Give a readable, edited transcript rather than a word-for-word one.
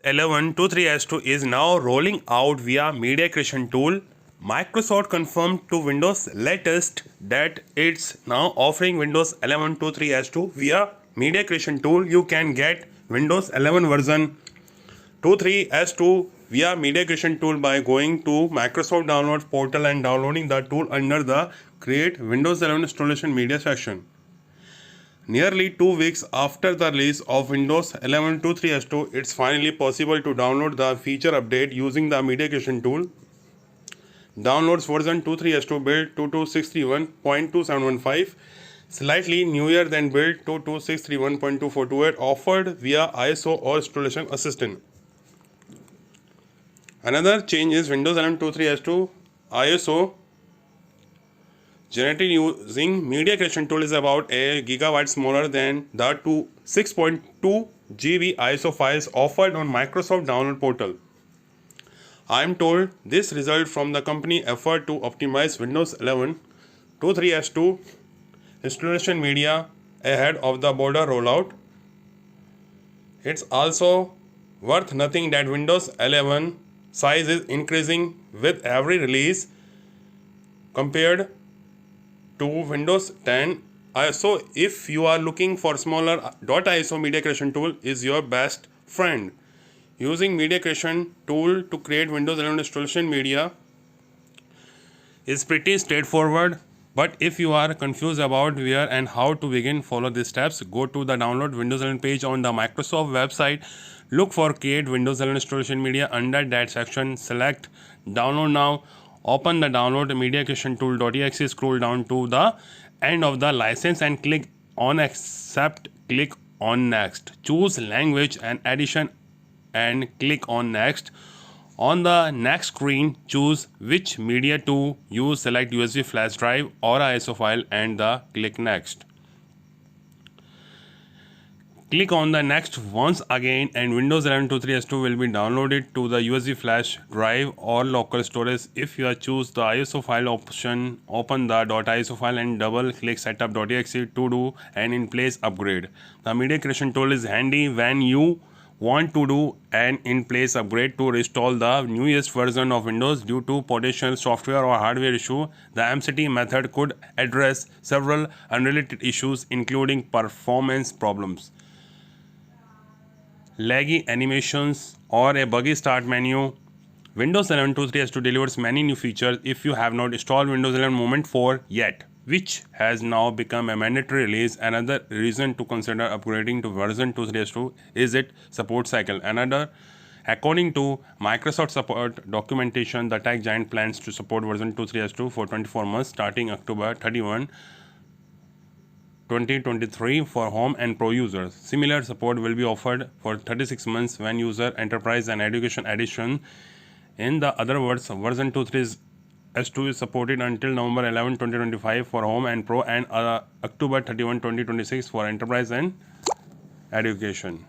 11.23.2 is now rolling out via Media Creation Tool. Microsoft confirmed to Windows latest that it's now offering Windows 11.23.2 via Media Creation Tool. You can get Windows 11 version 2.3.2 via Media Creation Tool by going to Microsoft Downloads portal and downloading the tool under the Create Windows 11 Installation Media section. Nearly 2 weeks after the release of Windows 11.23.2, it's finally possible to download the feature update using the Media Creation tool. Downloads version 2.3.2 build 22631.2715, slightly newer than build 22631.2428, offered via ISO or Installation Assistant. Another change is Windows 11.23.2 ISO generated using Media Creation Tool is about a gigabyte smaller than the 6.2 GB ISO files offered on Microsoft Download portal. I am told this result from the company effort to optimize Windows 11 2.3.2 installation media ahead of the border rollout. It's also worth noting that Windows 11 size is increasing with every release compared to Windows 10. So if you are looking for smaller .iso Media Creation Tool is your best friend. Using Media Creation Tool to create Windows 11 installation media is pretty straightforward, but if you are confused about where and how to begin, follow these steps. Go to the download Windows 11 page on the Microsoft website. Look for create Windows 11 installation media. Under that section, select download now. Open the download Media Creation Tool.exe, scroll down to the end of the license and click on accept. Click on next. Choose language and edition and click on next. On the next screen, choose which media to use. Select USB flash drive or ISO file and click next. Click on the next once again and Windows 11 2.3.2 will be downloaded to the USB flash drive or local storage. If you choose the ISO file option, open the .iso file and double click setup.exe to do an in-place upgrade. The Media Creation Tool is handy when you want to do an in-place upgrade to restore the newest version of Windows due to potential software or hardware issue. The MCT method could address several unrelated issues including performance problems, laggy animations, or a buggy start menu. Windows 11 2.3.2 delivers many new features. If you have not installed Windows 11 Movement 4 yet, which has now become a mandatory release, another reason to consider upgrading to version 2.3.2 is its support cycle. According to Microsoft support documentation, the tech giant plans to support version 2.3.2 for 24 months starting October 31, 2023 for home and pro users. Similar support will be offered for 36 months when user, enterprise and education edition. In the other words, version 2.3.2 is supported until November 11, 2025 for home and pro and October 31, 2026 for enterprise and education.